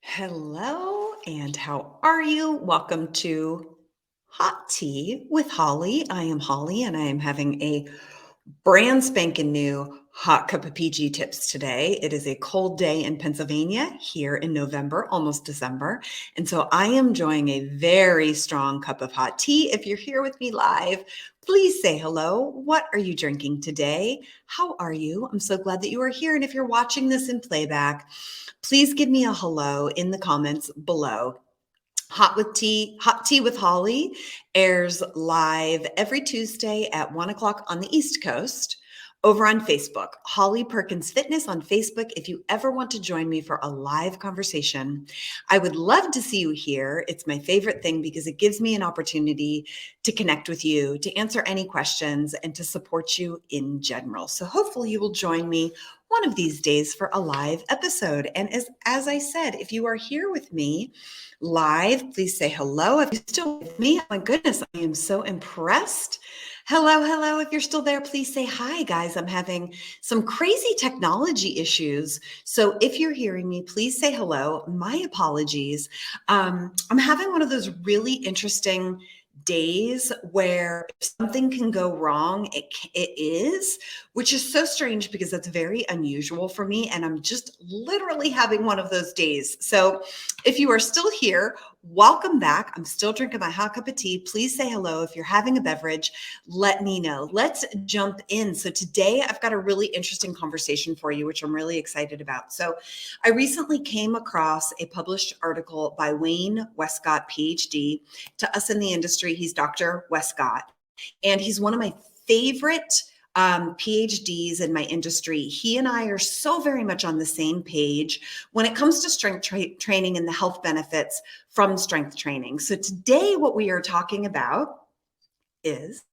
Hello, and how are you? Welcome to Hot Tea with Holly. I am Holly, and I am having a brand spanking new hot cup of PG tips today. It is a cold day in Pennsylvania here in November, almost December. And so I am enjoying a very strong cup of hot tea. If you're here with me live, please say hello. What are you drinking today? How are you? I'm so glad that you are here. And if you're watching this in playback, please give me a hello in the comments below. Hot Tea with Holly airs live every Tuesday at 1 o'clock on the East Coast over on Facebook. Holly Perkins Fitness on Facebook. If you ever want to join me for a live conversation, I would love to see you here. It's my favorite thing because it gives me an opportunity to connect with you, to answer any questions, and to support you in general. So hopefully you will join me one of these days for a live episode. And as I said, if you are here with me live, please say hello. If you're still with me, oh my goodness, I am so impressed. Hello. If you're still there, please say hi, guys. I'm having some crazy technology issues. So if you're hearing me, please say hello. My apologies. I'm having one of those really interesting days where if something can go wrong, it is, which is so strange because that's very unusual for me. And I'm just literally having one of those days. So if you are still here, welcome back. I'm still drinking my hot cup of tea. Please say hello. If you're having a beverage, let me know. Let's jump in. So today I've got a really interesting conversation for you, which I'm really excited about. So I recently came across a published article by Wayne Westcott, PhD. To us in the industry, he's Dr. Westcott, and he's one of my favorite PhDs in my industry. He and I are so very much on the same page when it comes to strength training and the health benefits from strength training. So today, what we are talking about is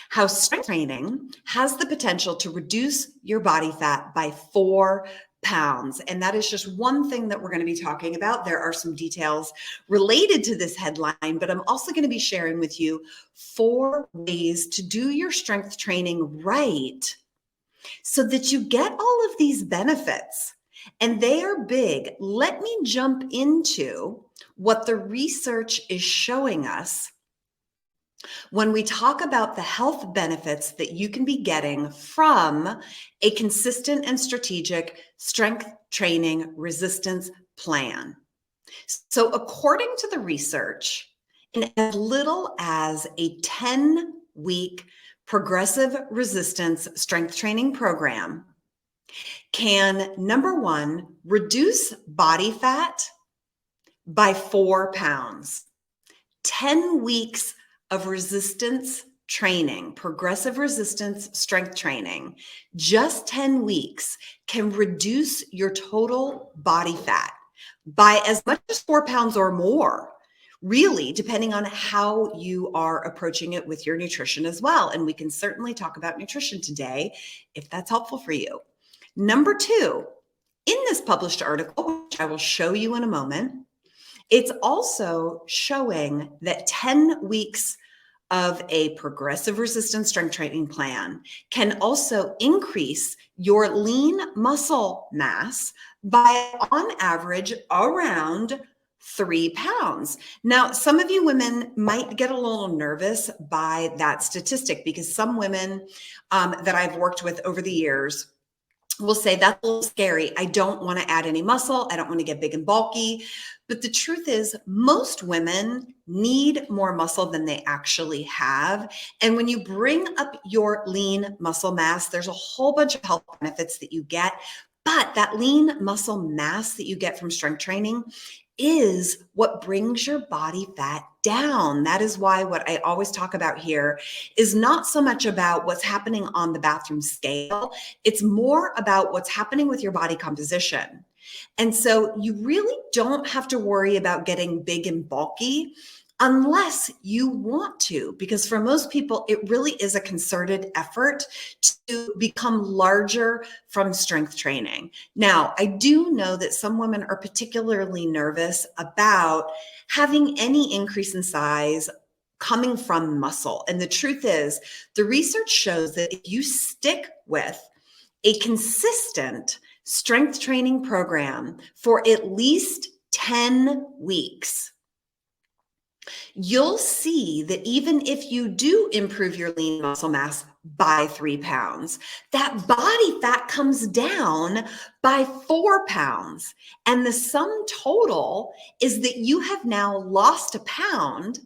how strength training has the potential to reduce your body fat by 4 pounds. And that is just one thing that we're going to be talking about. There are some details related to this headline, but I'm also going to be sharing with you 4 ways to do your strength training right so that you get all of these benefits. And they are big. Let me jump into what the research is showing us when we talk about the health benefits that you can be getting from a consistent and strategic strength training resistance plan. So, according to the research, in as little as a 10-week progressive resistance strength training program can, number one, reduce body fat by 4 pounds. 10 weeks of resistance training, progressive resistance strength training, just 10 weeks can reduce your total body fat by as much as 4 pounds or more, really, depending on how you are approaching it with your nutrition as well. And we can certainly talk about nutrition today if that's helpful for you. Number 2, in this published article, which I will show you in a moment, it's also showing that 10 weeks of a progressive resistance strength training plan can also increase your lean muscle mass by, on average, around 3 pounds. Now, some of you women might get a little nervous by that statistic because some women that I've worked with over the years will say that's a little scary. I don't want to add any muscle. I don't want to get big and bulky. But the truth is, most women need more muscle than they actually have. And when you bring up your lean muscle mass, there's a whole bunch of health benefits that you get. But that lean muscle mass that you get from strength training is what brings your body fat down. That is why what I always talk about here is not so much about what's happening on the bathroom scale. It's more about what's happening with your body composition. And so you really don't have to worry about getting big and bulky unless you want to, because for most people, it really is a concerted effort to become larger from strength training. Now, I do know that some women are particularly nervous about having any increase in size coming from muscle. And the truth is, the research shows that if you stick with a consistent strength training program for at least 10 weeks, you'll see that even if you do improve your lean muscle mass by 3 pounds, that body fat comes down by 4 pounds. And the sum total is that you have now lost a pound,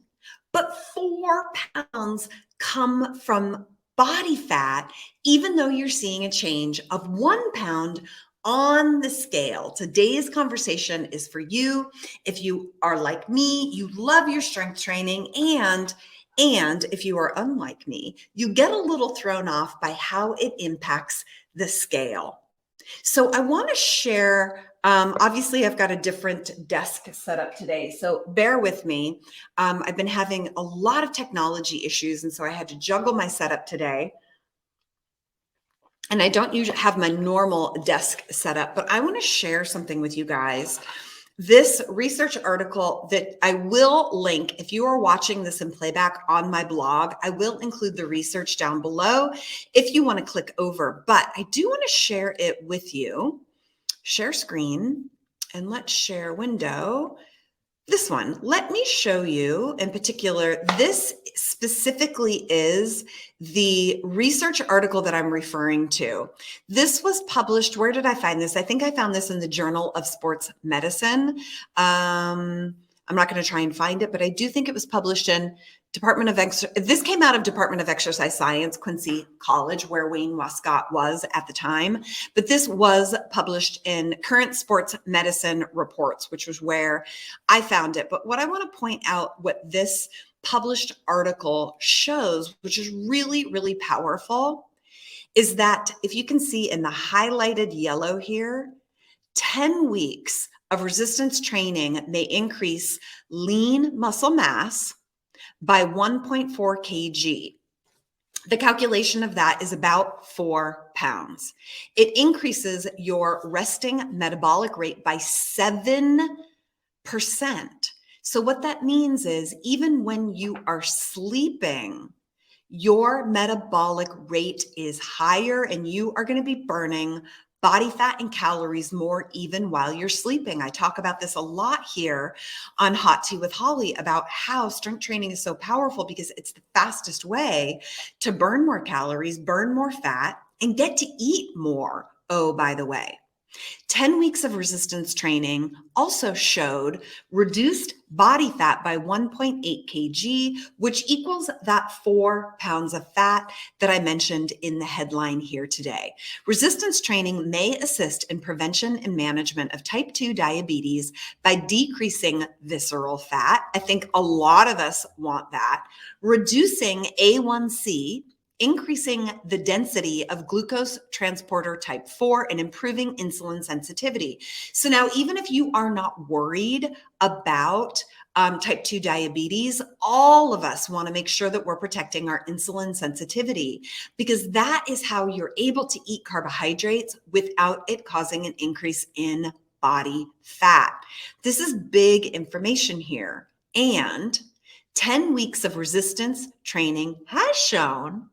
but 4 pounds come from body fat, even though you're seeing a change of 1 pound on the scale. Today's conversation is for you. If you are like me, you love your strength training, and if you are unlike me, you get a little thrown off by how it impacts the scale. So I want to share, obviously I've got a different desk set up today, so bear with me. I've been having a lot of technology issues, and so I had to juggle my setup today. And I don't usually have my normal desk set up, but I want to share something with you guys. This research article that I will link, if you are watching this in playback on my blog, I will include the research down below if you want to click over. But I do want to share it with you. Share screen, and let's share window. This one, let me show you in particular, this specifically is the research article that I'm referring to. This was published, where did I find this? I think I found this in the Journal of Sports Medicine. I'm not going to try and find it, but I do think it was published in this came out of Department of Exercise Science, Quincy College, where Wayne Westcott was at the time. But this was published in Current Sports Medicine Reports, which was where I found it. But what I want to point out, what this published article shows, which is really, really powerful, is that if you can see in the highlighted yellow here, 10 weeks of resistance training may increase lean muscle mass by 1.4 kg. The calculation of that is about 4 pounds. It increases your resting metabolic rate by 7%. So what that means is even when you are sleeping, your metabolic rate is higher and you are going to be burning body fat and calories more even while you're sleeping. I talk about this a lot here on Hot Tea with Holly about how strength training is so powerful because it's the fastest way to burn more calories, burn more fat, and get to eat more. Oh, by the way, 10 weeks of resistance training also showed reduced body fat by 1.8 kg, which equals that 4 pounds of fat that I mentioned in the headline here today. Resistance training may assist in prevention and management of type 2 diabetes by decreasing visceral fat. I think a lot of us want that. Reducing A1C, increasing the density of glucose transporter type 4, and improving insulin sensitivity. So now, even if you are not worried about type 2 diabetes, all of us want to make sure that we're protecting our insulin sensitivity, because that is how you're able to eat carbohydrates without it causing an increase in body fat. This is big information here. And 10 weeks of resistance training has shown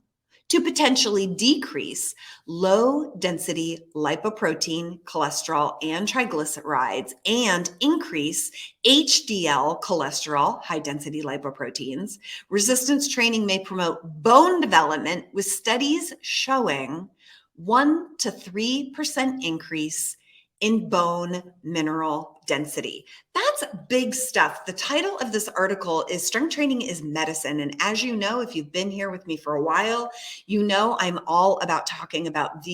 to potentially decrease low density lipoprotein, cholesterol, and triglycerides, and increase HDL cholesterol, high density lipoproteins. Resistance training may promote bone development, with studies showing 1 to 3% increase in bone mineral density. That's big stuff. The title of this article is Strength Training is Medicine. And as you know, if you've been here with me for a while, you know I'm all about talking about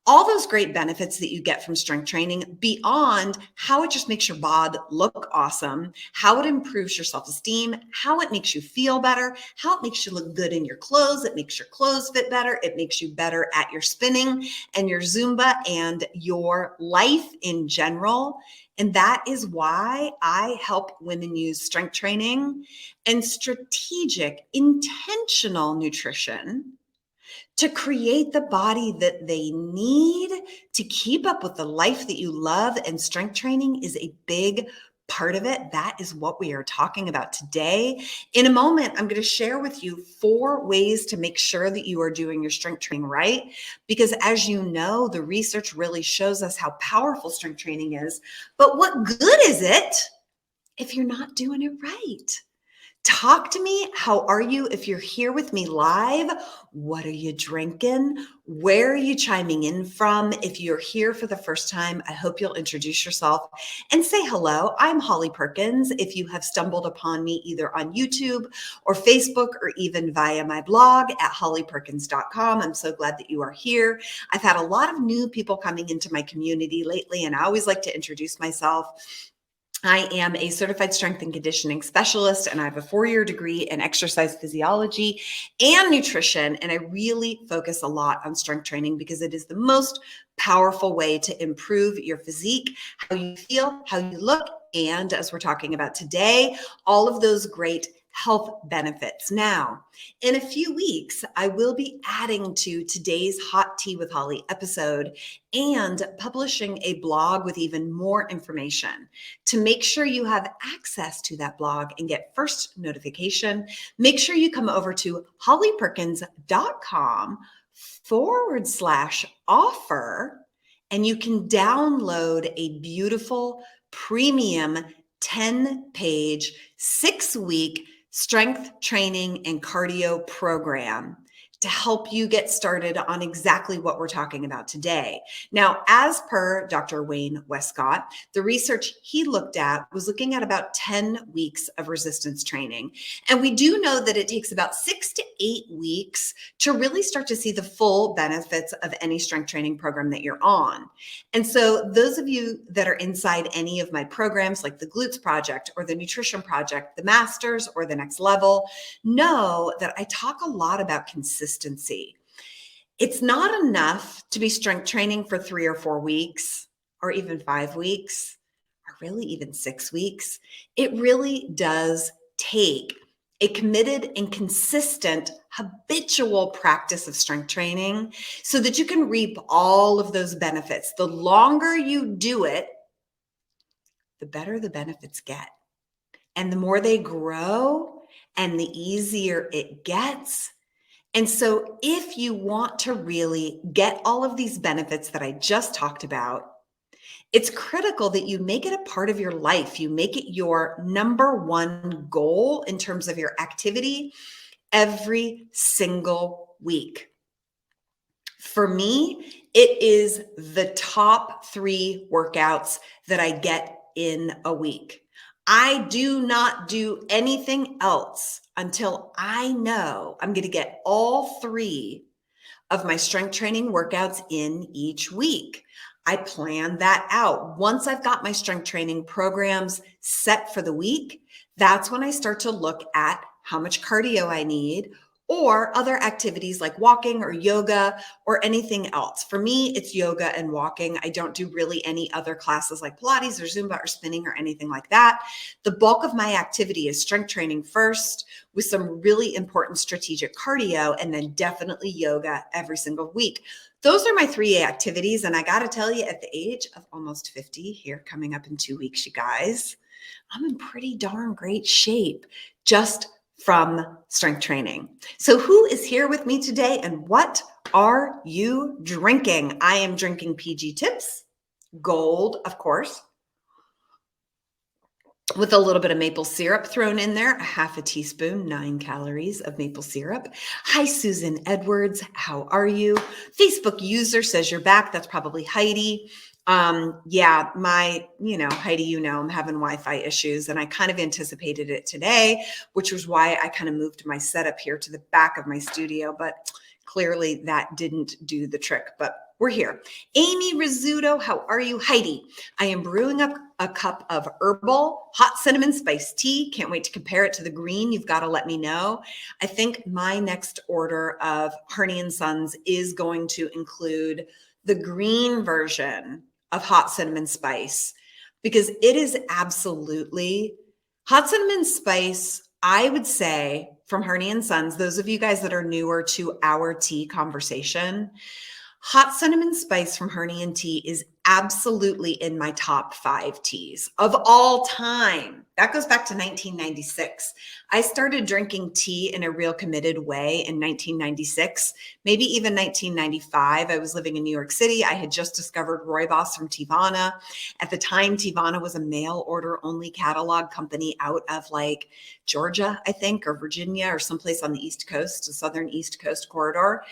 all those great benefits that you get from strength training beyond how it just makes your bod look awesome, how it improves your self-esteem, how it makes you feel better, how it makes you look good in your clothes. It makes your clothes fit better. It makes you better at your spinning and your Zumba and your life in general. And that is why I help women use strength training and strategic, intentional nutrition to create the body that they need to keep up with the life that you love. And strength training is a big part of it. That is what we are talking about today. In a moment, I'm going to share with you 4 ways to make sure that you are doing your strength training right. Because as you know, the research really shows us how powerful strength training is. But what good is it if you're not doing it right? Talk to me. How are you? If you're here with me live, what are you drinking? Where are you chiming in from? If you're here for the first time, I hope you'll introduce yourself and say hello. I'm Holly Perkins. If you have stumbled upon me either on YouTube or Facebook or even via my blog at hollyperkins.com, I'm so glad that you are here. I've had a lot of new people coming into my community lately, and I always like to introduce myself. I am a certified strength and conditioning specialist, and I have a 4-year degree in exercise physiology and nutrition. And I really focus a lot on strength training because it is the most powerful way to improve your physique, how you feel, how you look, and as we're talking about today, all of those great health benefits. Now, in a few weeks, I will be adding to today's Hot Tea with Holly episode and publishing a blog with even more information. To make sure you have access to that blog and get first notification, make sure you come over to hollyperkins.com/offer, and you can download a beautiful premium 10-page, 6-week strength training and cardio program to help you get started on exactly what we're talking about today. Now, as per Dr. Wayne Westcott, the research he looked at was looking at about 10 weeks of resistance training. And we do know that it takes about 6 to 8 weeks to really start to see the full benefits of any strength training program that you're on. And so those of you that are inside any of my programs, like the Glutes Project or the Nutrition Project, the Masters or the Next Level, know that I talk a lot about consistency. It's not enough to be strength training for 3 or 4 weeks, or even 5 weeks, or really even 6 weeks. It really does take a committed and consistent habitual practice of strength training so that you can reap all of those benefits. The longer you do it, the better the benefits get. And the more they grow and the easier it gets. And so if you want to really get all of these benefits that I just talked about, it's critical that you make it a part of your life. You make it your number one goal in terms of your activity every single week. For me, it is the top 3 workouts that I get in a week. I do not do anything else until I know I'm going to get all 3 of my strength training workouts in each week. I plan that out. Once I've got my strength training programs set for the week, that's when I start to look at how much cardio I need, or other activities like walking or yoga or anything else. For me, it's yoga and walking. I don't do really any other classes like Pilates or Zumba or spinning or anything like that. The bulk of my activity is strength training first, with some really important strategic cardio, and then definitely yoga every single week. Those are my 3 activities. And I got to tell you, at the age of almost 50, here coming up in 2 weeks, you guys, I'm in pretty darn great shape just from strength training. So who is here with me today, and what are you drinking? I am drinking PG Tips Gold, of course, with a little bit of maple syrup thrown in there, a half a teaspoon, 9 calories of maple syrup. Hi, Susan Edwards. How are you? Facebook user says you're back. That's probably Heidi. Yeah, Heidi, I'm having Wi-Fi issues, and I kind of anticipated it today, which was why I kind of moved my setup here to the back of my studio, but clearly that didn't do the trick, but we're here. Amy Rizzuto, how are you? Heidi, I am brewing up a cup of herbal hot cinnamon spice tea. Can't wait to compare it to the green. You've got to let me know. I think my next order of Harney & Sons is going to include the green version of hot cinnamon spice, because it is absolutely hot cinnamon spice. I would say from Harney & Sons, those of you guys that are newer to our tea conversation, Hot cinnamon spice from Honey and Tea is absolutely in my top 5 teas of all time. That goes back to 1996. I started drinking tea in a real committed way in 1996, maybe even 1995. I was living in New York City. I had just discovered Rooibos from Teavana. At the time, Teavana was a mail order only catalog company out of like Georgia, I think, or Virginia, or someplace on the East Coast, the Southern East Coast corridor.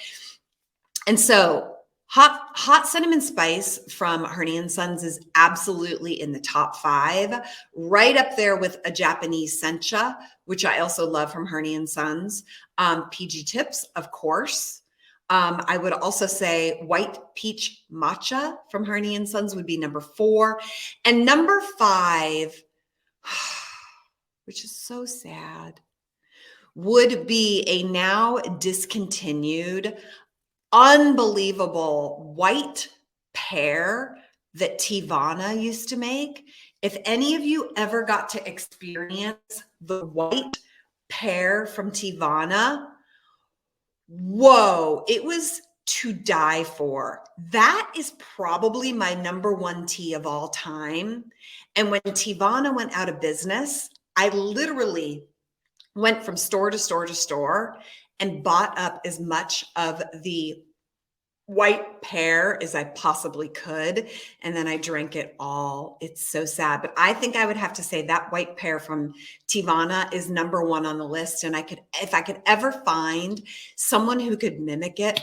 And so hot cinnamon spice from Honey and Sons is absolutely in the top 5, right up there with a Japanese sencha, which I also love from Honey and Sons. PG Tips, of course. I would also say white peach matcha from Honey and Sons would be number 4. And number 5, which is so sad, would be a now discontinued unbelievable white pear that Teavana used to make. If any of you ever got to experience the white pear from Teavana, whoa, it was to die for. That is probably my number 1 tea of all time. And when Teavana went out of business, I literally went from store to store to store and bought up as much of the white pear as I possibly could. And then I drank it all. It's so sad. But I think I would have to say that white pear from Teavana is number 1 on the list. And if I could ever find someone who could mimic it,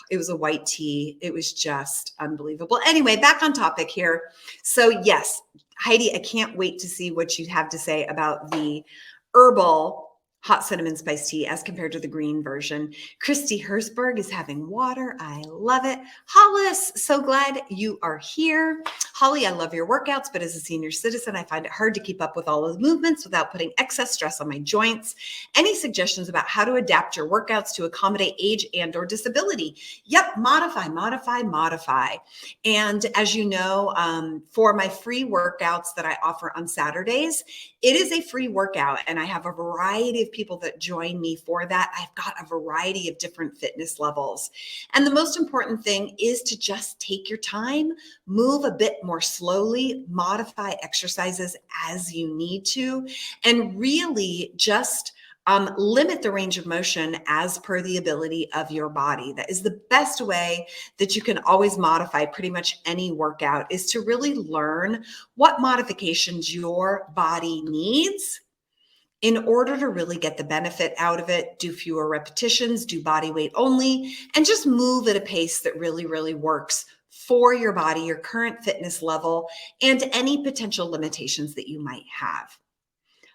it was a white tea. It was just unbelievable. Anyway, back on topic here. So yes, Heidi, I can't wait to see what you have to say about the herbal hot cinnamon spice tea as compared to the green version. Christy Hersberg is having water. I love it. Hollis, so glad you are here. Holly, I love your workouts, but as a senior citizen, I find it hard to keep up with all of the movements without putting excess stress on my joints. Any suggestions about how to adapt your workouts to accommodate age and or disability? Yep, modify. And as you know, for my free workouts that I offer on Saturdays, it is a free workout, and I have a variety of people that join me for that. I've got a variety of different fitness levels. And the most important thing is to just take your time, move a bit more slowly, modify exercises as you need to, and really just limit the range of motion as per the ability of your body. That is the best way that you can always modify pretty much any workout, is to really learn what modifications your body needs in order to really get the benefit out of it. Do fewer repetitions, do body weight only, and just move at a pace that really, really works for your body, your current fitness level, and any potential limitations that you might have.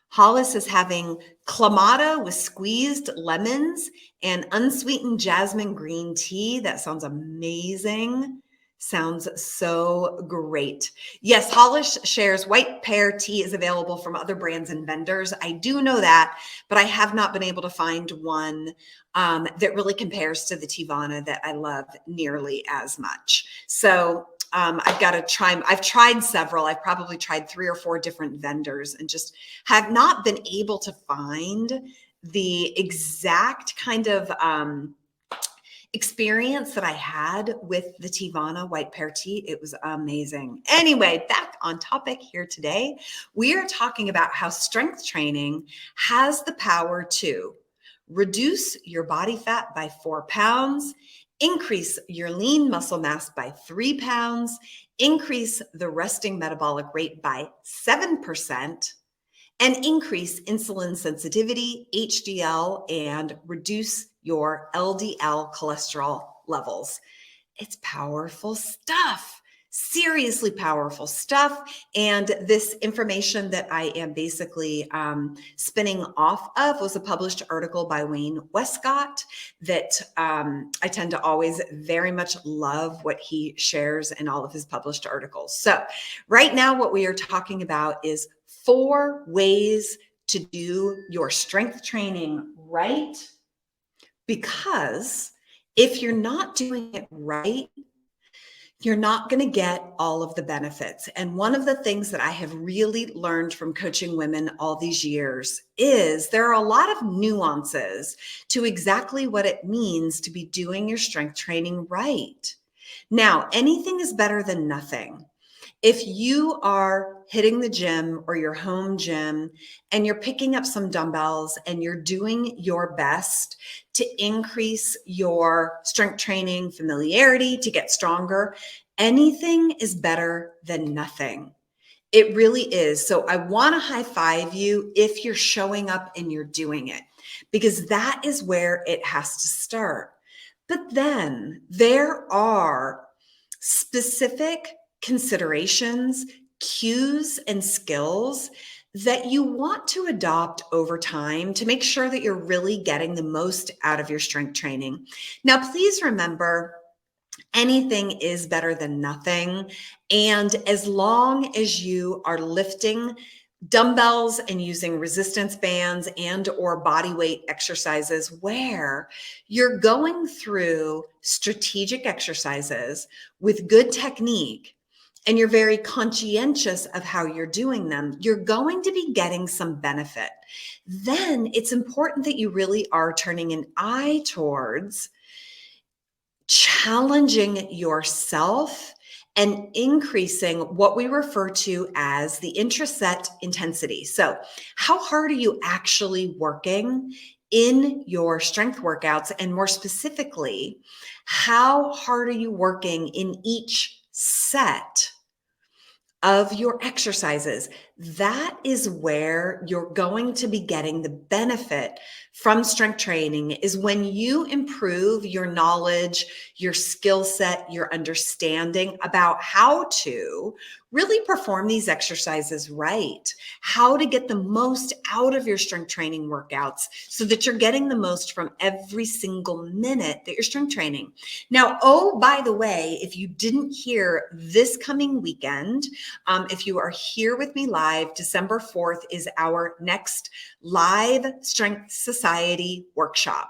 Hollis is having clamato with squeezed lemons and unsweetened jasmine green tea. That sounds amazing. Sounds so great. Yes, Hollis shares white pear tea is available from other brands and vendors. I do know that, but I have not been able to find one that really compares to the Teavana that I love nearly as much. So I've got to try. I've tried several. I've probably tried 3 or 4 different vendors and just have not been able to find the exact kind of experience that I had with the Teavana white pear tea. It was amazing. Anyway, back on topic here today. We are talking about how strength training has the power to reduce your body fat by 4 pounds, increase your lean muscle mass by 3 pounds, increase the resting metabolic rate by 7%, and increase insulin sensitivity, HDL, and reduce your LDL cholesterol levels. It's powerful stuff. Seriously powerful stuff. And this information that I am basically spinning off of was a published article by Wayne Westcott that I tend to always very much love what he shares in all of his published articles. So right now, what we are talking about is 4 ways to do your strength training right. Because if you're not doing it right, you're not going to get all of the benefits. And one of the things that I have really learned from coaching women all these years is there are a lot of nuances to exactly what it means to be doing your strength training right. Now, anything is better than nothing. If you are hitting the gym or your home gym and you're picking up some dumbbells and you're doing your best to increase your strength training familiarity, to get stronger, anything is better than nothing. It really is. So I want to high five you if you're showing up and you're doing it, because that is where it has to start. But then there are specific considerations, cues, and skills that you want to adopt over time to make sure that you're really getting the most out of your strength training. Now, please remember, anything is better than nothing. And as long as you are lifting dumbbells and using resistance bands and or body weight exercises where you're going through strategic exercises with good technique and you're very conscientious of how you're doing them, you're going to be getting some benefit. Then it's important that you really are turning an eye towards challenging yourself and increasing what we refer to as the intraset intensity. So, how hard are you actually working in your strength workouts? And more specifically, how hard are you working in each set of your exercises? That is where you're going to be getting the benefit from strength training, is when you improve your knowledge, your skill set, your understanding about how to really perform these exercises right, how to get the most out of your strength training workouts so that you're getting the most from every single minute that you're strength training. Now, oh, by the way, if you didn't hear, this coming weekend, if you are here with me live, December 4th is our next live Strength Society workshop.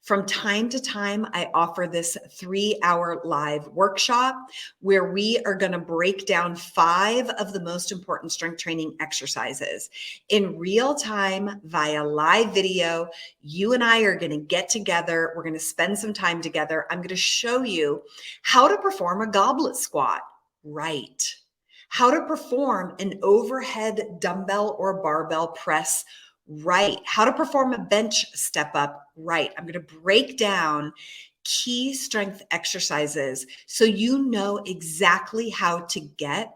From time to time, I offer this 3-hour live workshop where we are going to break down 5 of the most important strength training exercises in real time via live video. You and I are going to get together. We're going to spend some time together. I'm going to show you how to perform a goblet squat right, how to perform an overhead dumbbell or barbell press right, how to perform a bench step up right. I'm going to break down key strength exercises so you know exactly how to get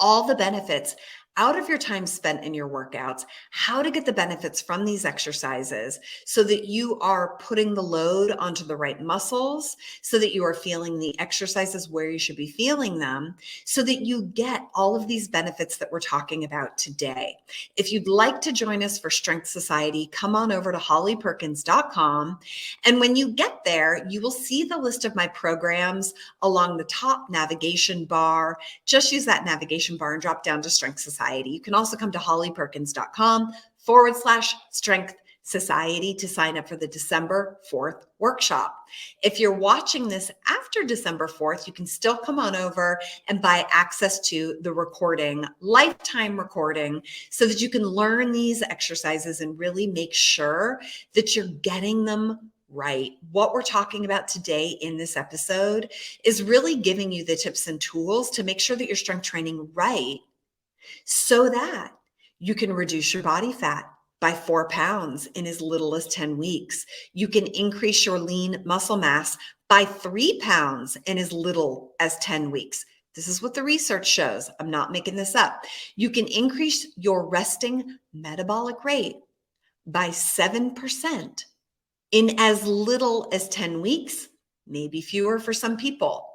all the benefits out of your time spent in your workouts, how to get the benefits from these exercises so that you are putting the load onto the right muscles, so that you are feeling the exercises where you should be feeling them, so that you get all of these benefits that we're talking about today. If you'd like to join us for Strength Society, come on over to hollyperkins.com. And when you get there, you will see the list of my programs along the top navigation bar. Just use that navigation bar and drop down to Strength Society. You can also come to hollyperkins.com/strength society to sign up for the December 4th workshop. If you're watching this after December 4th, you can still come on over and buy access to the recording, lifetime recording, so that you can learn these exercises and really make sure that you're getting them right. What we're talking about today in this episode is really giving you the tips and tools to make sure that you're strength training right, so that you can reduce your body fat by 4 pounds in as little as 10 weeks. You can increase your lean muscle mass by 3 pounds in as little as 10 weeks. This is what the research shows. I'm not making this up. You can increase your resting metabolic rate by 7% in as little as 10 weeks, maybe fewer for some people.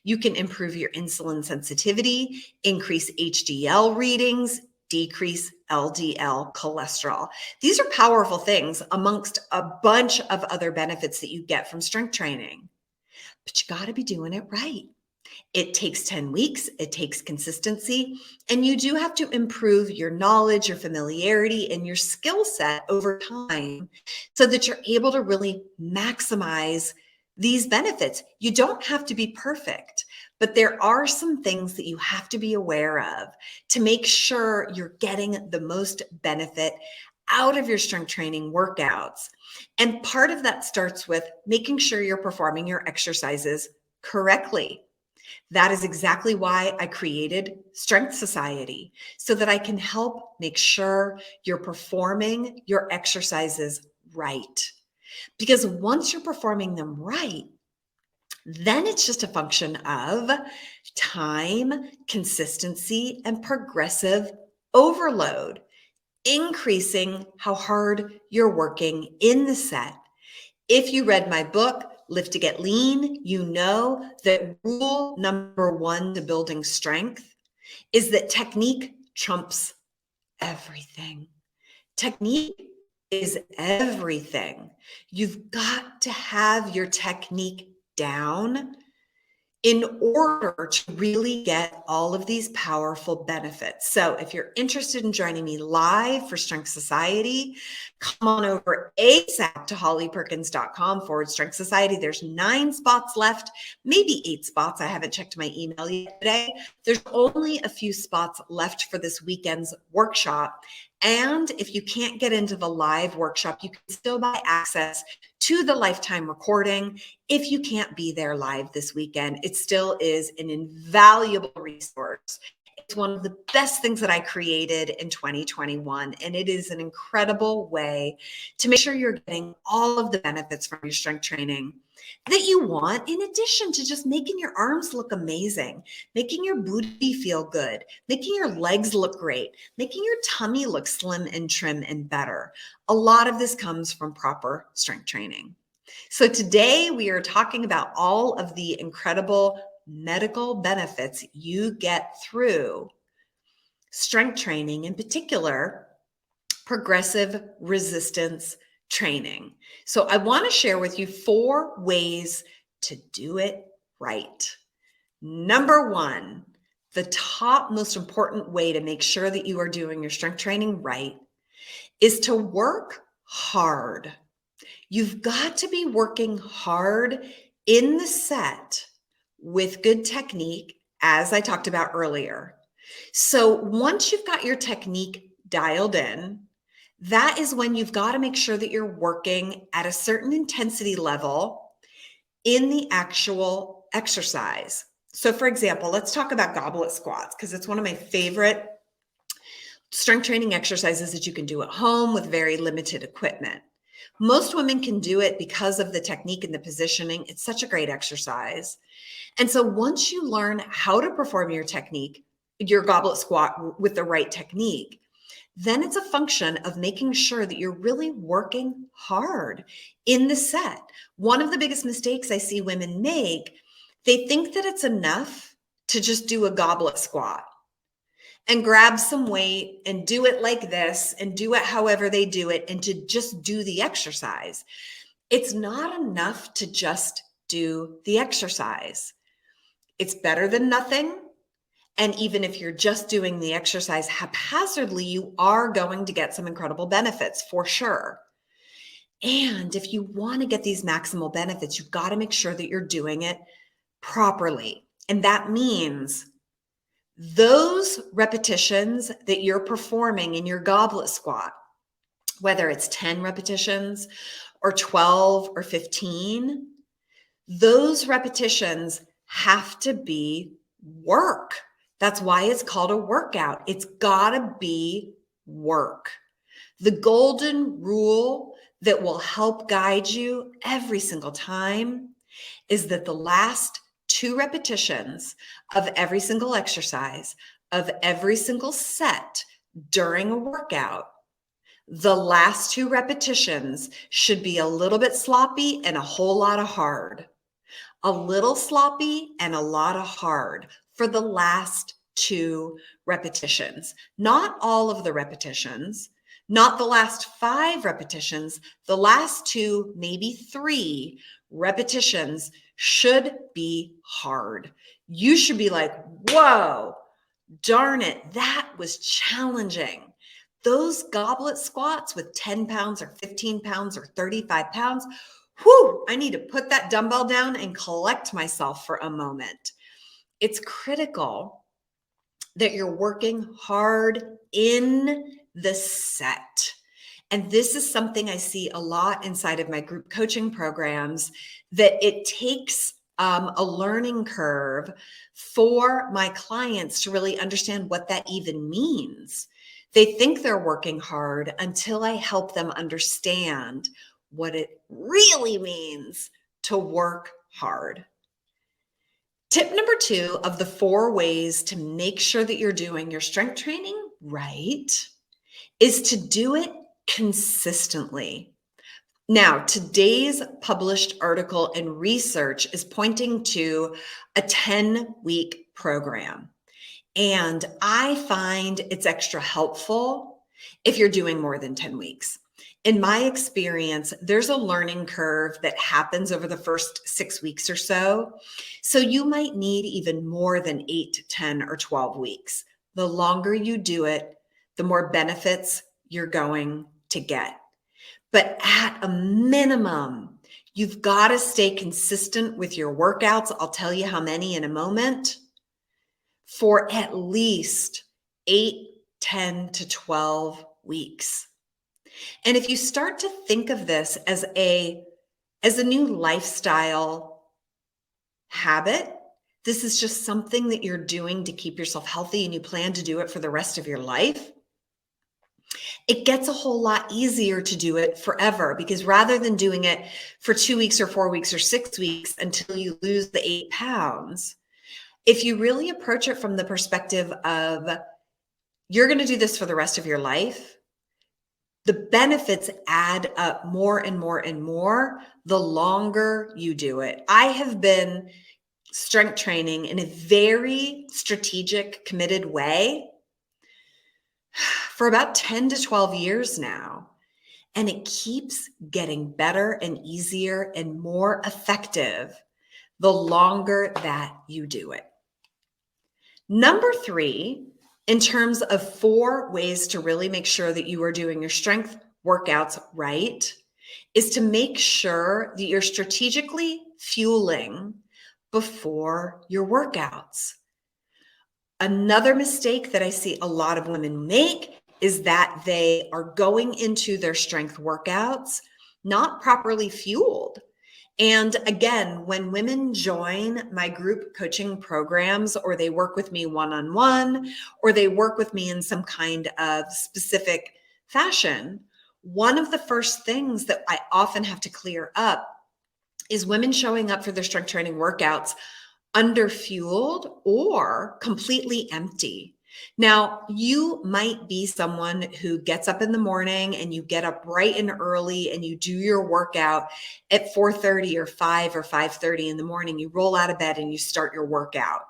You can improve your insulin sensitivity, increase HDL readings, decrease LDL cholesterol. These are powerful things amongst a bunch of other benefits that you get from strength training. But you got to be doing it right. It takes 10 weeks, it takes consistency, and you do have to improve your knowledge, your familiarity, and your skill set over time so that you're able to really maximize these benefits. You don't have to be perfect, But there are some things that you have to be aware of to make sure you're getting the most benefit out of your strength training workouts. And part of that starts with making sure you're performing your exercises correctly. That is exactly why I created Strength Society, so that I can help make sure you're performing your exercises right. Because once you're performing them right, then it's just a function of time, consistency, and progressive overload, increasing how hard you're working in the set. If you read my book, Lift to Get Lean, you know that rule number one to building strength is that technique trumps everything. Technique is everything. You've got to have your technique down in order to really get all of these powerful benefits. So if you're interested in joining me live for Strength Society, come on over ASAP to hollyperkins.com/Strength Society. There's 9 spots left, maybe 8 spots. I haven't checked my email yet today. There's only a few spots left for this weekend's workshop. And if you can't get into the live workshop, you can still buy access to the lifetime recording. If you can't be there live this weekend, it still is an invaluable resource. It's one of the best things that I created in 2021, and it is an incredible way to make sure you're getting all of the benefits from your strength training that you want, in addition to just making your arms look amazing, making your booty feel good, making your legs look great, making your tummy look slim and trim and better. A lot of this comes from proper strength training. So today we are talking about all of the incredible medical benefits you get through strength training, in particular, progressive resistance training. So I want to share with you 4 ways to do it right. Number 1, the top most important way to make sure that you are doing your strength training right is to work hard. You've got to be working hard in the set with good technique, as I talked about earlier. So once you've got your technique dialed in, that is when you've got to make sure that you're working at a certain intensity level in the actual exercise. So for example, let's talk about goblet squats, because it's one of my favorite strength training exercises that you can do at home with very limited equipment. Most women can do it because of the technique and the positioning. It's such a great exercise. And so once you learn how to perform your technique, your goblet squat with the right technique, then it's a function of making sure that you're really working hard in the set. One of the biggest mistakes I see women make, they think that it's enough to just do a goblet squat and grab some weight and do it like this and do it however they do it and to just do the exercise. It's not enough to just do the exercise. It's better than nothing. And even if you're just doing the exercise haphazardly, you are going to get some incredible benefits for sure. And if you want to get these maximal benefits, you've got to make sure that you're doing it properly. And that means those repetitions that you're performing in your goblet squat, whether it's 10 repetitions or 12 or 15, those repetitions have to be work. That's why it's called a workout. It's got to be work. The golden rule that will help guide you every single time is that the last 2 repetitions of every single exercise, of every single set during a workout, the last 2 repetitions should be a little bit sloppy and a whole lot of hard. A little sloppy and a lot of hard for the last 2 repetitions. Not all of the repetitions, not the last 5 repetitions, the last 2, maybe 3 repetitions should be hard. You should be like, whoa, darn it, that was challenging. Those goblet squats with 10 pounds or 15 pounds or 35 pounds, whew, I need to put that dumbbell down and collect myself for a moment. it's critical that you're working hard in the set. And this is something I see a lot inside of my group coaching programs, that it takes a learning curve for my clients to really understand what that even means. They think they're working hard until I help them understand what it really means to work hard. Tip number 2 of the 4 ways to make sure that you're doing your strength training right is to do it consistently. Now, today's published article and research is pointing to a 10-week program. And I find it's extra helpful if you're doing more than 10 weeks. In my experience, there's a learning curve that happens over the first 6 weeks or so. So you might need even more than 8, 10, or 12 weeks. The longer you do it, the more benefits you're going to get. But at a minimum, you've got to stay consistent with your workouts. I'll tell you how many in a moment. For at least 8, 10 to 12 weeks. And if you start to think of this as a new lifestyle habit, this is just something that you're doing to keep yourself healthy and you plan to do it for the rest of your life, it gets a whole lot easier to do it forever, because rather than doing it for 2 weeks or 4 weeks or 6 weeks until you lose the 8 pounds, if you really approach it from the perspective of you're going to do this for the rest of your life, the benefits add up more and more and more the longer you do it. I have been strength training in a very strategic, committed way for about 10 to 12 years now. And it keeps getting better and easier and more effective the longer that you do it. Number 3, in terms of 4 ways to really make sure that you are doing your strength workouts right, is to make sure that you're strategically fueling before your workouts. Another mistake that I see a lot of women make is that they are going into their strength workouts not properly fueled. And again, when women join my group coaching programs, or they work with me one-on-one, or they work with me in some kind of specific fashion, one of the first things that I often have to clear up is women showing up for their strength training workouts underfueled or completely empty. Now, you might be someone who gets up in the morning and you get up bright and early and you do your workout at 4:30 or 5 or 5:30 in the morning. You roll out of bed and you start your workout.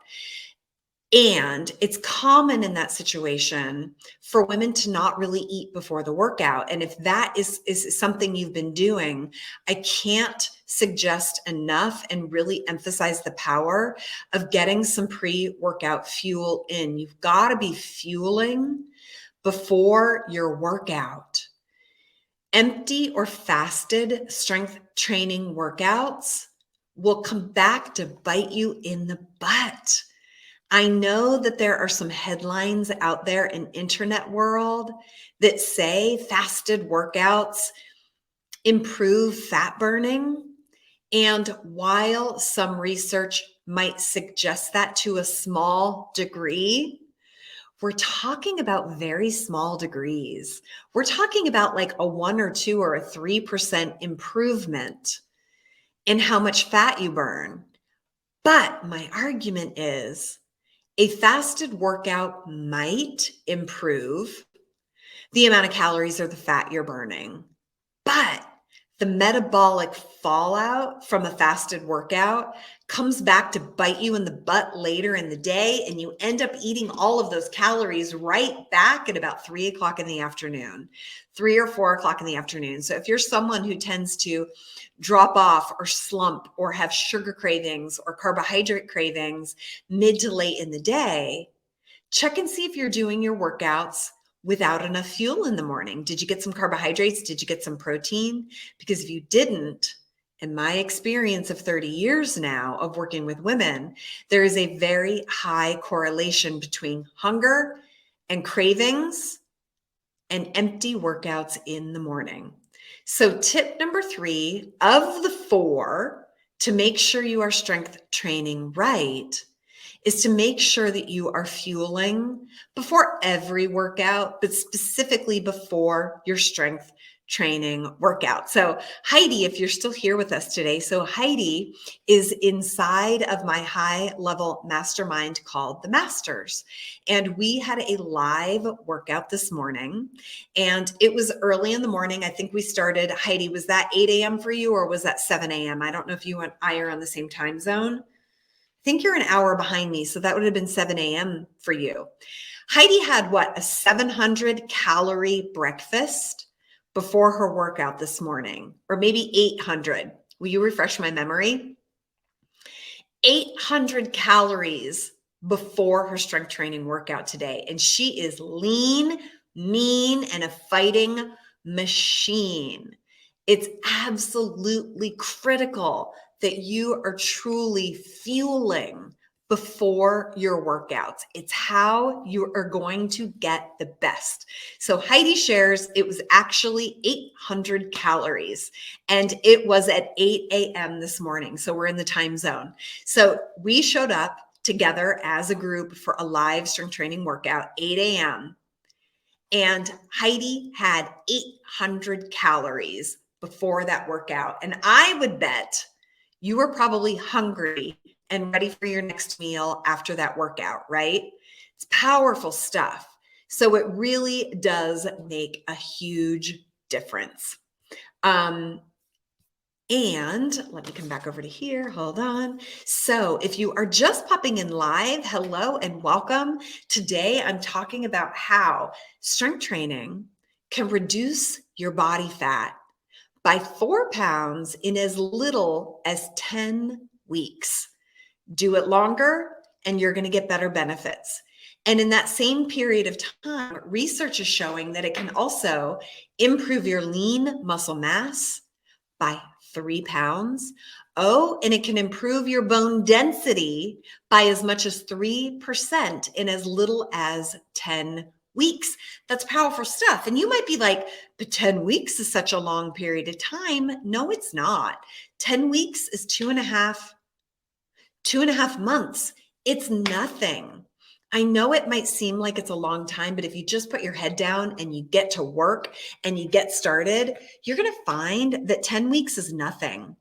And it's common in that situation for women to not really eat before the workout. And if that is something you've been doing, I can't suggest enough and really emphasize the power of getting some pre-workout fuel in. You've got to be fueling before your workout. Empty or fasted strength training workouts will come back to bite you in the butt. I know that there are some headlines out there in internet world that say fasted workouts improve fat burning. And while some research might suggest that to a small degree, we're talking about very small degrees. We're talking about like a 1 or 2 or a 3% improvement in how much fat you burn. But my argument is, a fasted workout might improve the amount of calories or the fat you're burning, but the metabolic fallout from a fasted workout comes back to bite you in the butt later in the day, and you end up eating all of those calories right back at about 3 o'clock in the afternoon, 3 or 4 o'clock in the afternoon. So if you're someone who tends to drop off or slump or have sugar cravings or carbohydrate cravings mid to late in the day, check and see if you're doing your workouts without enough fuel in the morning. Did you get some carbohydrates? Did you get some protein? Because if you didn't, in my experience of 30 years now of working with women, there is a very high correlation between hunger and cravings and empty workouts in the morning. So tip number 3 of the 4 to make sure you are strength training right is to make sure that you are fueling before every workout, but specifically before your strength training workout. So Heidi, if you're still here with us today, so Heidi is inside of my high level mastermind called the Masters. And we had a live workout this morning and it was early in the morning. I think we started, Heidi, was that 8 a.m. for you or was that 7 a.m.? I don't know if you and I are on the same time zone. I think you're an hour behind me, so that would have been 7 a.m. for you. Heidi had what, a 700 calorie breakfast before her workout this morning, or maybe 800. Will you refresh my memory? 800 calories before her strength training workout today. And she is lean, mean, and a fighting machine. It's absolutely critical that you are truly fueling before your workouts. It's how you are going to get the best. So Heidi shares it was actually 800 calories and it was at 8 a.m. this morning. So we're in the time zone. So we showed up together as a group for a live strength training workout, 8 a.m. And Heidi had 800 calories before that workout. And I would bet you were probably hungry and ready for your next meal after that workout, right? It's powerful stuff. So it really does make a huge difference. And let me come back over to here. Hold on. So if you are just popping in live, hello and welcome. Today, I'm talking about how strength training can reduce your body fat by 4 pounds in as little as 10 weeks. Do it longer and you're going to get better benefits. And in that same period of time, research is showing that it can also improve your lean muscle mass by 3 pounds. Oh, and it can improve your bone density by as much as 3% in as little as 10 weeks. That's powerful stuff. And you might be like, but 10 weeks is such a long period of time. No, it's not. 10 weeks is 2.5 months. It's nothing. I know it might seem like it's a long time, but if you just put your head down and you get to work and you get started, you're going to find that 10 weeks is nothing.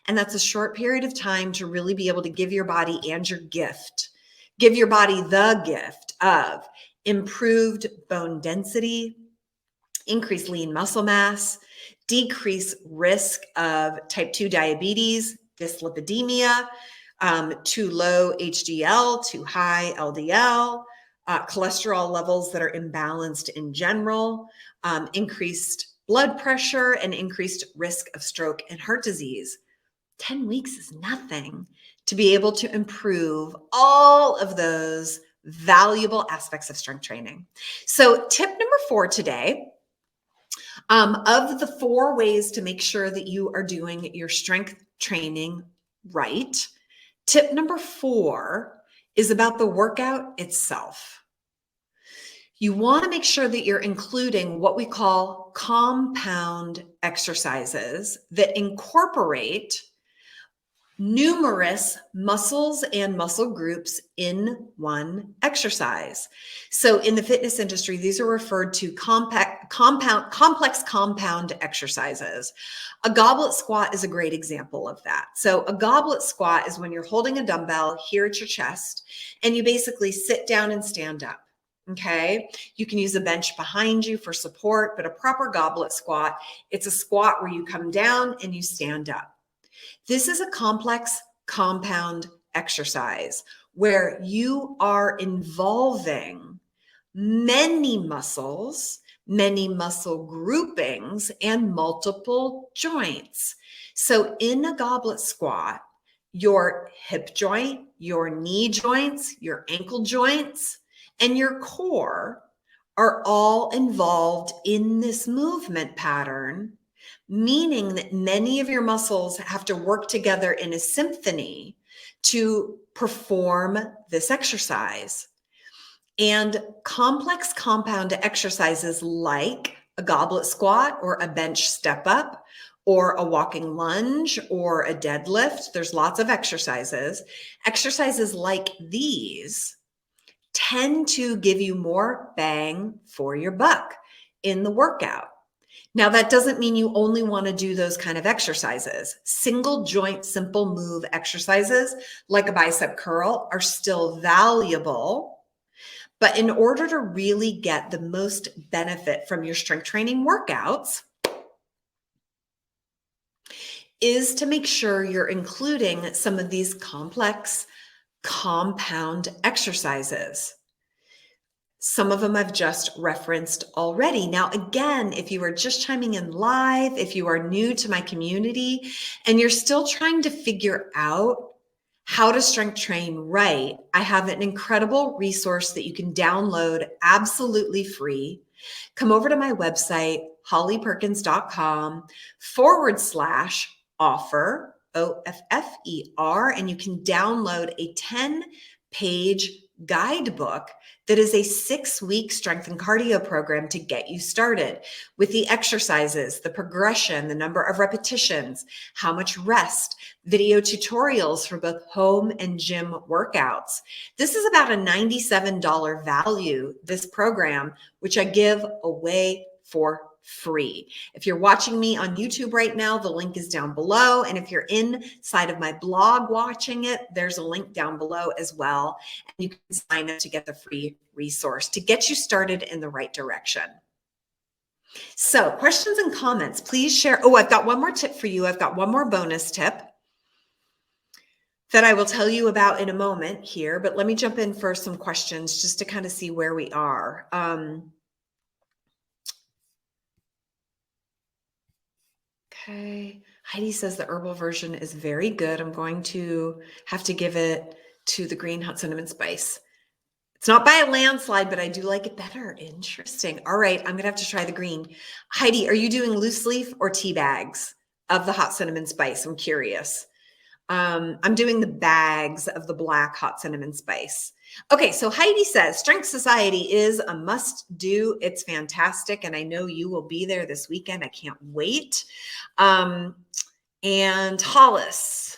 And that's a short period of time to really be able to give your body and your gift, give your body the gift of improved bone density, increased lean muscle mass, decrease risk of type 2 diabetes, dyslipidemia, too low HDL, too high LDL, cholesterol levels that are imbalanced in general, increased blood pressure, and increased risk of stroke and heart disease. 10 weeks is nothing to be able to improve all of those valuable aspects of strength training. So tip number 4 today, of the 4 ways to make sure that you are doing your strength training right, tip number 4 is about the workout itself. You want to make sure that you're including what we call compound exercises that incorporate numerous muscles and muscle groups in one exercise. So in the fitness industry, these are referred to complex compound exercises. A goblet squat is a great example of that. So a goblet squat is when you're holding a dumbbell here at your chest and you basically sit down and stand up. Okay. You can use a bench behind you for support, but a proper goblet squat, it's a squat where you come down and you stand up. This is a complex compound exercise where you are involving many muscles, many muscle groupings, and multiple joints. So in a goblet squat, your hip joint, your knee joints, your ankle joints, and your core are all involved in this movement pattern meaning that many of your muscles have to work together in a symphony to perform this exercise. And complex compound exercises like a goblet squat or a bench step up or a walking lunge or a deadlift, there's lots of exercises. Exercises like these tend to give you more bang for your buck in the workout. Now, that doesn't mean you only want to do those kind of exercises. Single joint, simple move exercises like a bicep curl are still valuable. But in order to really get the most benefit from your strength training workouts is to make sure you're including some of these complex compound exercises. Some of them I've just referenced already. Now, again, if you are just chiming in live, if you are new to my community and you're still trying to figure out how to strength train right, I have an incredible resource that you can download absolutely free. Come over to my website, hollyperkins.com/offer, OFFER, and you can download a 10-page guidebook that is a 6-week strength and cardio program to get you started with the exercises, the progression, the number of repetitions, how much rest, video tutorials for both home and gym workouts. This is about a $97 value, this program, which I give away for free. If you're watching me on YouTube right now, the link is down below. And if you're inside of my blog watching it, there's a link down below as well. And you can sign up to get the free resource to get you started in the right direction. So questions and comments, please share. Oh, I've got one more tip for you. I've got one more bonus tip that I will tell you about in a moment here, but let me jump in for some questions just to kind of see where we are. Okay. Heidi says the herbal version is very good. I'm going to have to give it to the green hot cinnamon spice. It's not by a landslide, but I do like it better. Interesting. All right. I'm going to have to try the green. Heidi, are you doing loose leaf or tea bags of the hot cinnamon spice? I'm curious. I'm doing the bags of the black hot cinnamon spice. Okay, so Heidi says, Strength Society is a must-do. It's fantastic, and I know you will be there this weekend. I can't wait. And Hollis,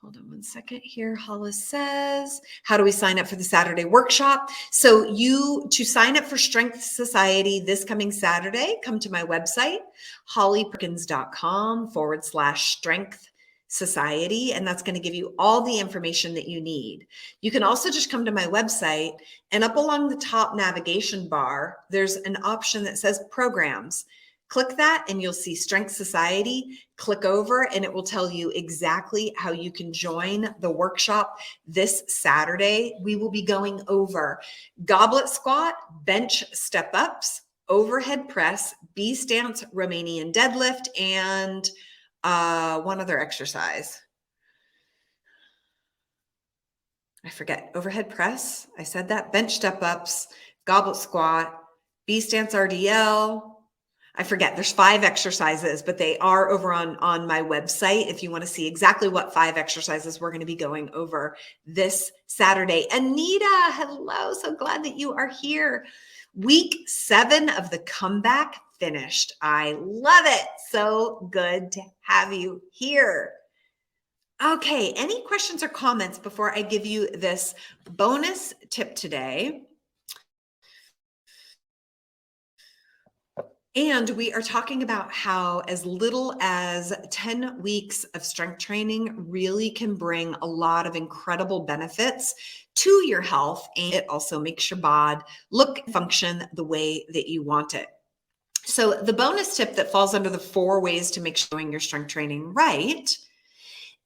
hold on one second here. Hollis says, how do we sign up for the Saturday workshop? So to sign up for Strength Society this coming Saturday, come to my website, hollyperkins.com/strength society, and that's going to give you all the information that you need. You can also just come to my website, and up along the top navigation bar, there's an option that says programs. Click that and you'll see Strength Society. Click over and it will tell you exactly how you can join the workshop this Saturday. We will be going over goblet squat, bench step ups, overhead press, B stance, Romanian deadlift, and one other exercise. I forget. Overhead press. I said that. Bench step ups, goblet squat, B stance RDL. I forget. There's 5 exercises, but they are over on my website if you want to see exactly what 5 exercises we're going to be going over this Saturday. Anita, hello. So glad that you are here. Week 7 of the comeback finished. I love it. So good to have you here. Okay, any questions or comments before I give you this bonus tip today? And we are talking about how as little as 10 weeks of strength training really can bring a lot of incredible benefits to your health, and it also makes your bod look and function the way that you want it. So the bonus tip that falls under the 4 ways to make sure your strength training right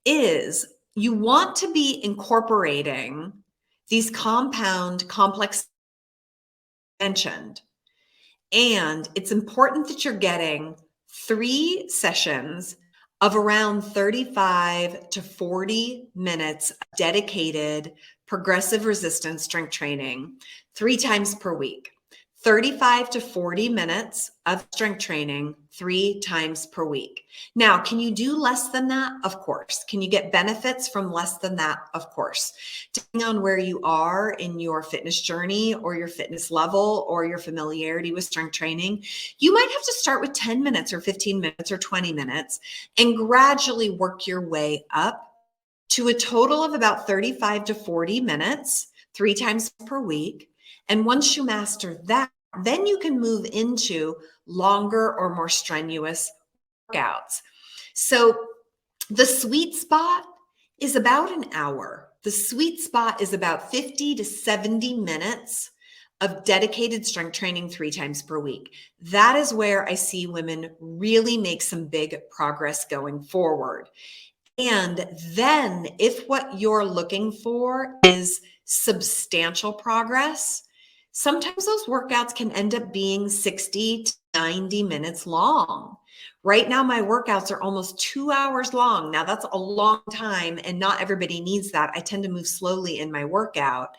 is you want to be incorporating these compound complex mentioned. And it's important that you're getting 3 sessions of around 35 to 40 minutes of dedicated progressive resistance strength training 3 times per week. 35 to 40 minutes of strength training 3 times per week. Now, can you do less than that? Of course. Can you get benefits from less than that? Of course. Depending on where you are in your fitness journey or your fitness level or your familiarity with strength training, you might have to start with 10 minutes or 15 minutes or 20 minutes and gradually work your way up to a total of about 35 to 40 minutes 3 times per week. And once you master that, then you can move into longer or more strenuous workouts. So the sweet spot is about an hour. The sweet spot is about 50 to 70 minutes of dedicated strength training 3 times per week. That is where I see women really make some big progress going forward. And then if what you're looking for is substantial progress, sometimes those workouts can end up being 60 to 90 minutes long. Right now, my workouts are almost 2 hours long. Now, that's a long time, and not everybody needs that. I tend to move slowly in my workout,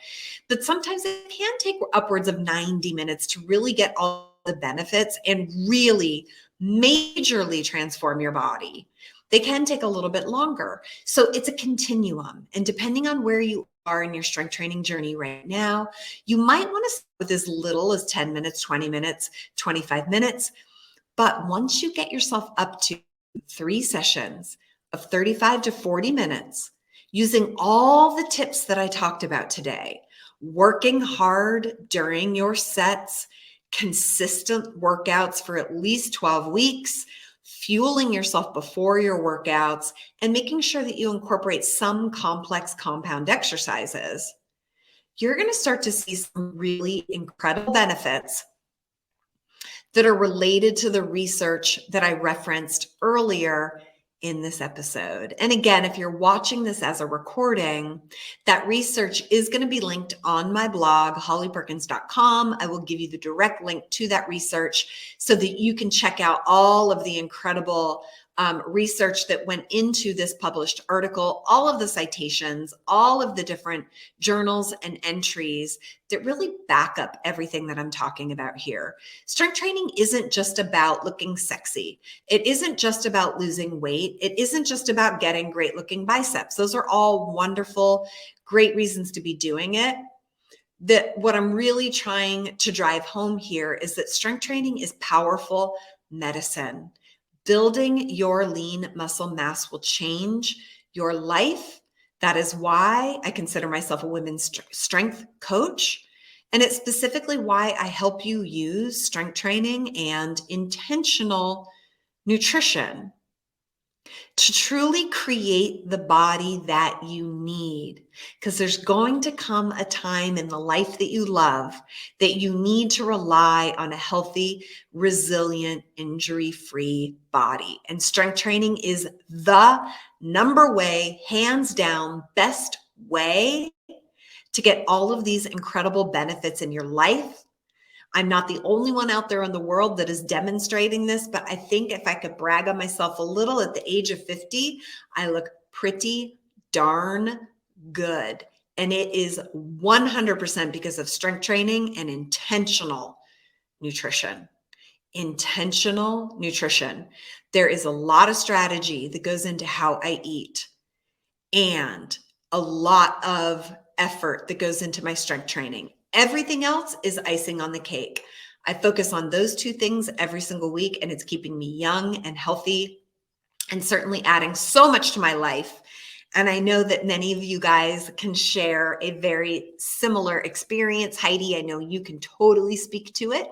but sometimes it can take upwards of 90 minutes to really get all the benefits and really majorly transform your body. They can take a little bit longer. So it's a continuum. And depending on where you are in your strength training journey right now, you might want to start with as little as 10 minutes, 20 minutes, 25 minutes. But once you get yourself up to 3 sessions of 35 to 40 minutes, using all the tips that I talked about today, working hard during your sets, consistent workouts for at least 12 weeks, fueling yourself before your workouts, and making sure that you incorporate some complex compound exercises, you're going to start to see some really incredible benefits that are related to the research that I referenced earlier in this episode. And again, if you're watching this as a recording, that research is going to be linked on my blog, hollyperkins.com. I will give you the direct link to that research so that you can check out all of the incredible research that went into this published article, all of the citations, all of the different journals and entries that really back up everything that I'm talking about here. Strength training isn't just about looking sexy. It isn't just about losing weight. It isn't just about getting great looking biceps. Those are all wonderful, great reasons to be doing it. That what I'm really trying to drive home here is that strength training is powerful medicine. Building your lean muscle mass will change your life. That is why I consider myself a women's strength coach. And it's specifically why I help you use strength training and intentional nutrition to truly create the body that you need. Because there's going to come a time in the life that you love that you need to rely on a healthy, resilient, injury-free body. And strength training is the number way, hands down, best way to get all of these incredible benefits in your life. I'm not the only one out there in the world that is demonstrating this, but I think if I could brag on myself a little, at the age of 50, I look pretty darn good. And it is 100% because of strength training and intentional nutrition. Intentional nutrition. There is a lot of strategy that goes into how I eat and a lot of effort that goes into my strength training. Everything else is icing on the cake. I focus on those 2 things every single week, and it's keeping me young and healthy and certainly adding so much to my life. And I know that many of you guys can share a very similar experience. Heidi, I know you can totally speak to it.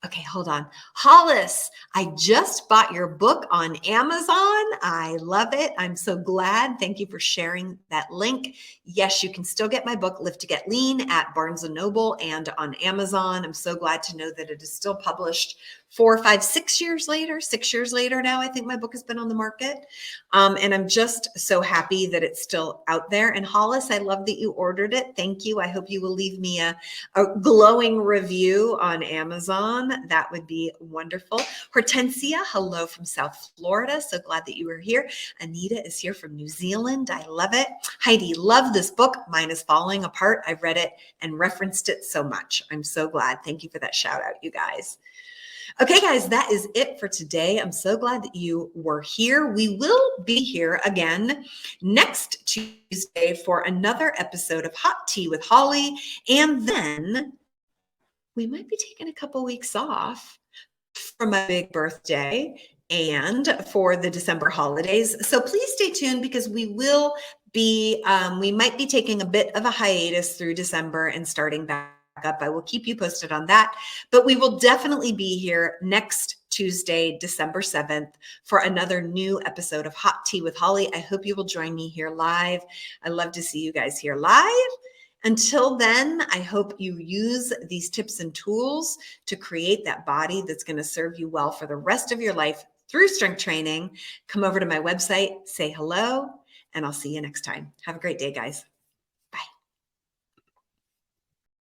Okay, hold on. Hollis, I just bought your book on Amazon. I love it. I'm so glad. Thank you for sharing that link. Yes, you can still get my book, Live to Get Lean, at Barnes & Noble and on Amazon. I'm so glad to know that it is still published 4, 5, 6 years later. 6 years later now, I think my book has been on the market. And I'm just so happy that it's still out there. And Hollis, I love that you ordered it. Thank you. I hope you will leave me a glowing review on Amazon. awesome. That would be wonderful. Hortensia, hello from South Florida. So glad that you were here. Anita is here from New Zealand. I love it. Heidi, love this book. Mine is falling apart. I've read it and referenced it so much. I'm so glad. Thank you for that shout out, you guys. Okay, guys, that is it for today. I'm so glad that you were here. We will be here again next Tuesday for another episode of Hot Tea with Holly. And then we might be taking a couple weeks off for my big birthday and for the December holidays. So please stay tuned because we will be, we might be taking a bit of a hiatus through December and starting back up. I will keep you posted on that, but we will definitely be here next Tuesday, December 7th for another new episode of Hot Tea with Holly. I hope you will join me here live. I love to see you guys here live. Until then, I hope you use these tips and tools to create that body that's going to serve you well for the rest of your life through strength training. Come over to my website, say hello, and I'll see you next time. Have a great day, guys.